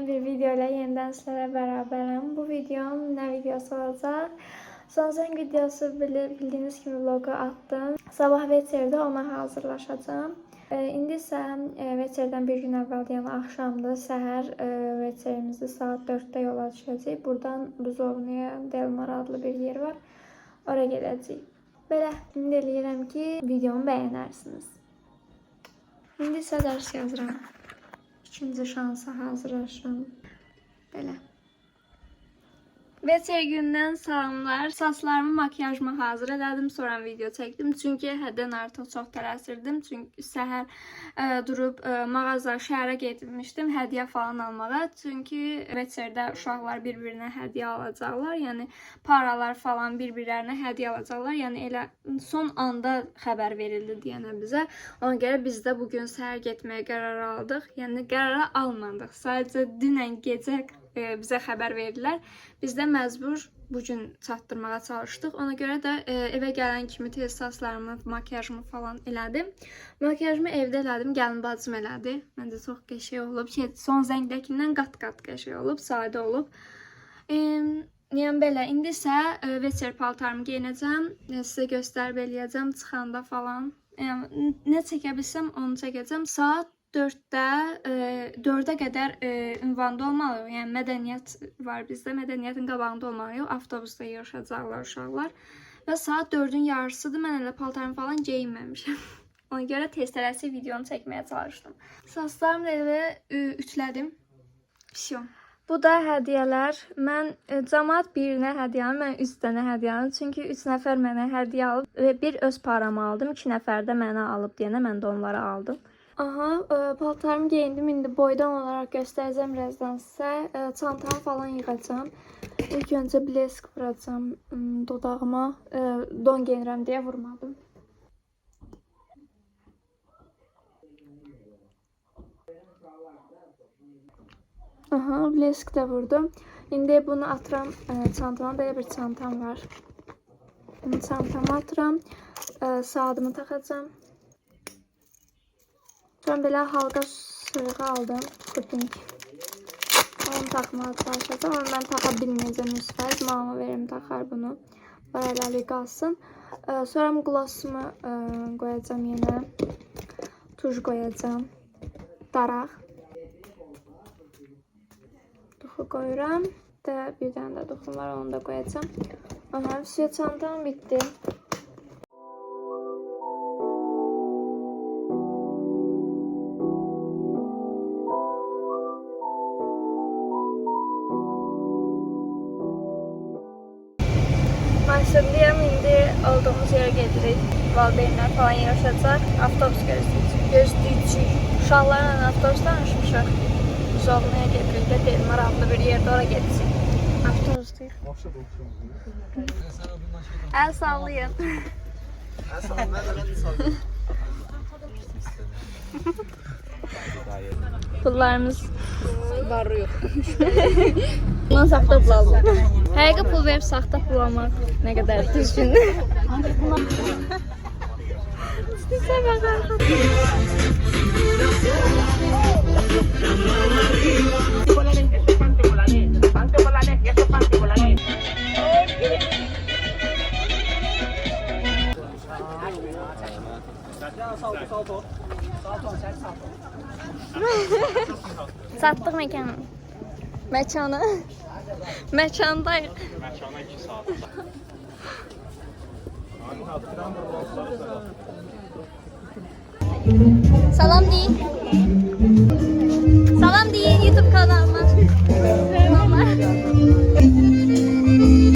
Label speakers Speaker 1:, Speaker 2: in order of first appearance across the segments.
Speaker 1: Yeni bir video ile yeniden sizlerle beraberim. Bu videom ne videosu olacak? Son zəng videosu bildiğiniz gibi vlogu attım. Sabah veterdə ona hazırlaşacağım. İndi isə veterdən bir gün əvvəl, yəni axşamdır, səhər veterimizi saat 4'də yola düşəcəyik. Buradan Buzovnaya Delmar adlı bir yer var. Oraya gedəcəyik. Belə, ümid edirəm ki, videomu bəyənərsiniz. İndi isə dərs yazıram. İkinci şansa hazırlaşıram. Belə. Veter gündən salamlar. Saçlarımı, makyajımı hazır elədim. Sonra video çəkdim. Çünki həddən artıq çox tələsirdim. Çünki səhər durub mağaza, şəhərə getmişdim hədiyyə falan almağa. Çünki veterdə uşaqlar bir-birinə hədiyyə alacaqlar. Yəni paralar falan bir-birlərinə hədiyyə alacaqlar. Yəni elə son anda xəbər verildi deyənə bizə. Ona görə biz də bugün səhər getməyə qərar aldıq. Yəni qərara almadıq. Sadəcə dünən gecə bizə xəbər verdilər. Biz də məcbur bugün çatdırmağa çalışdıq. Ona görə də evə gələn kimi tez saçlarımı, makyajımı falan elədim. Makyajımı evdə elədim, gəlin bacım elədi. Məncə çox qəşəng olub. Son zəngdəkindən qat-qat qəşəng olub, sadə olub. Yəni belə, indi isə veter paltarımı geyinəcəm. Sizə göstərib eləyəcəm çıxanda falan. Yəni nə çəkə bilsəm onu çəkəcəm. Saat 4'ə qədər ünvanda olmalıyıq. Yəni mədəniyyət var bizdə. Mədəniyyətin qabağında olmalıyıq. Avtobusda yığışacaqlar uşaqlar. Və saat 4'ün yarısıdır. Mən elə paltarımı falan geyinməmişəm. Ona görə tez tələsik videonu çəkməyə çalışdım. Saçlarımı elə ütülədim. Pişiyorum. Bu da hədiyyələr. Mən cəmaat birinə hədiyyə aldım, mən 3 dənə hədiyyə aldım. Çünki 3 nəfər mənə hədiyyə alıb və bir öz paramı aldım. 2 nəfər də mənə alıb deyənə mən də onlara aldım. Aha, paltarımı geyindim. İndi boydan olaraq göstərəcəm birazdan sizə. Çantamı falan yığacağım. İlk öncə blesk vuracağım dodağıma. Don geyinirəm deyə vurmadım. Aha, blesk də vurdum. İndi bunu atıram çantama. Belə bir çantam var. Bunu çantama atıram. Saatımı taxacağım. Sonra belə halqa sırığı aldım. Puding. Onu taxmağa çalışacağım. Ama mən taxa bilməyəcəm 100%. Mama verim taxar bunu. Barələri qalsın. Sonra glossumu qoyacağım yenə. Tuj qoyacağım. Daraq. Duxu qoyuram. Bir dənə də duxum var. Onu da qoyacağım. Aha, все, çantam bitdi. Başlayalım, indi olduğumuz yere gedirik. Valideynlər falan yarışacaq. Avtobus gözləyəcək. Uşaqlarla avtobusda danışmışıq. Buzovnaya gedirik də Delmar adlı bir yerdə oraya gedəcək. Avtobusdayıq. Əl sallayın.
Speaker 2: Əl sallayın, mən sallayın.
Speaker 1: Pullarımız
Speaker 2: Barı yox.
Speaker 1: bundan saxta pul aldım. Həqiqi pul verib saxta pul almaq nə qədər düzgündür. İstəsə baxar. Satdıq məkanı. Məkanı. Məkandayıq.
Speaker 3: Məkana 2 saat.
Speaker 1: Salam deyin. Salam deyin YouTube kanalıma.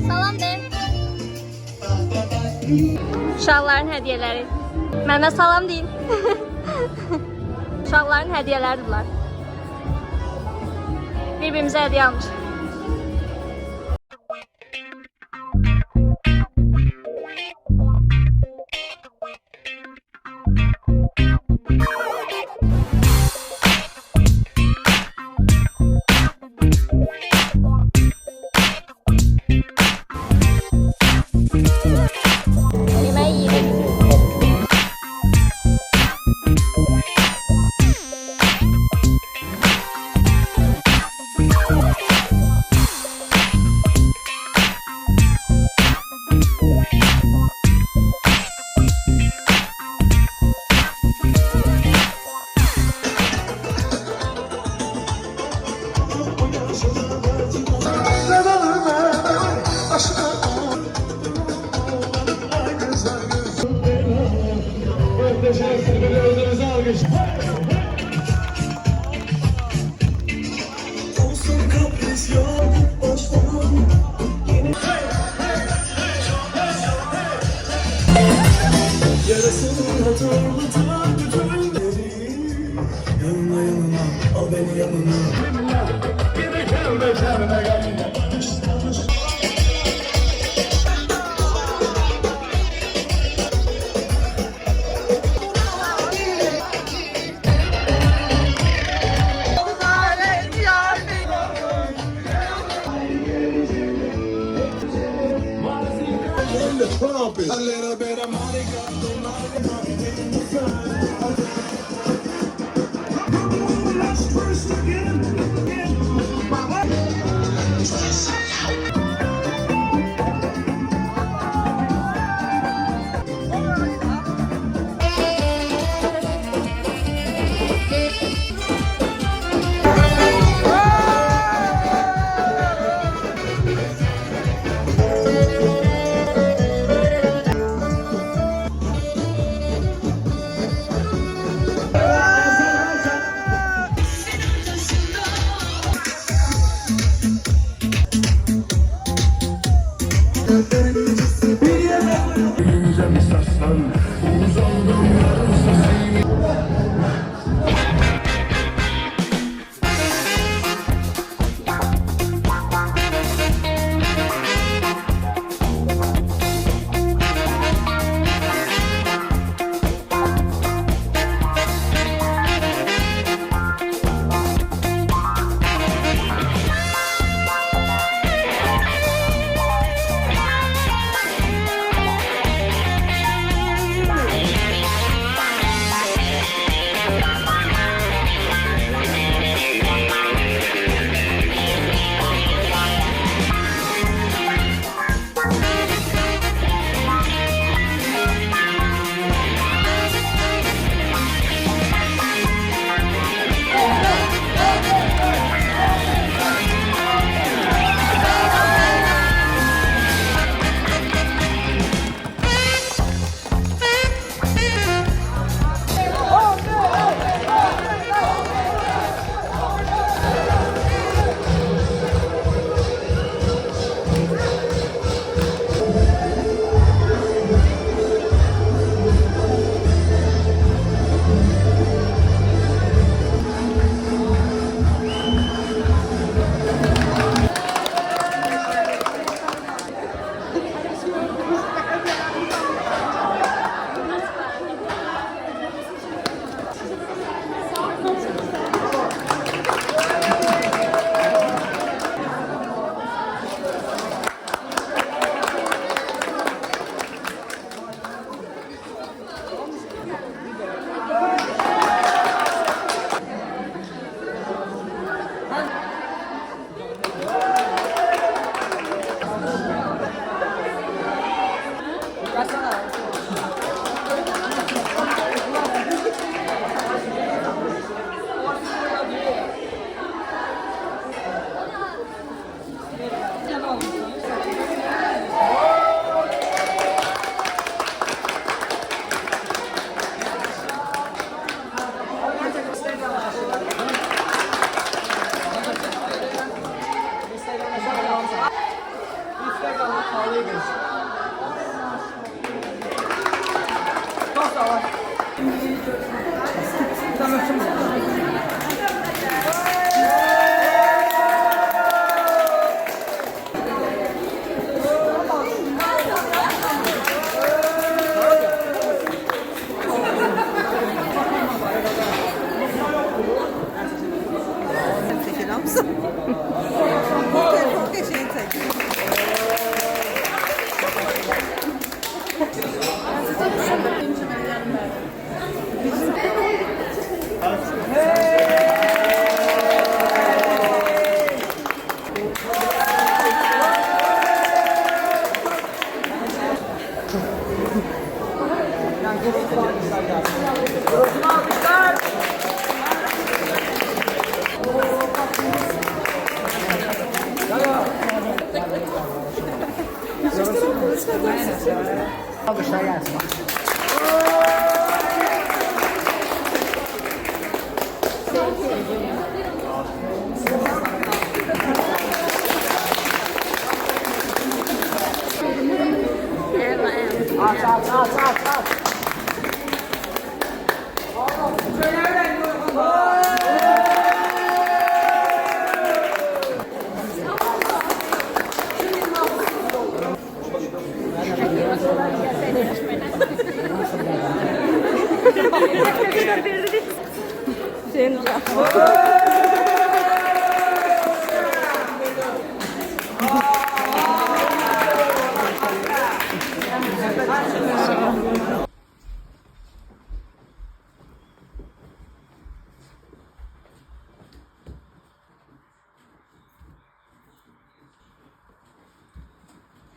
Speaker 1: Salam deyin. Uşaqların hədiyyələri. Mənə salam deyin. Uşaqların hədiyyələridirlər. Bir-birimizə hədiyyə almışıq.
Speaker 3: Yarasını hatırlatan bütün geceleri. Yanına yanına al beni yanına. A little bit of Monica. Let's first again.
Speaker 2: Alkışlar gelsin. Aç.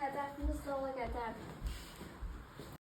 Speaker 1: Hədəfimiz zola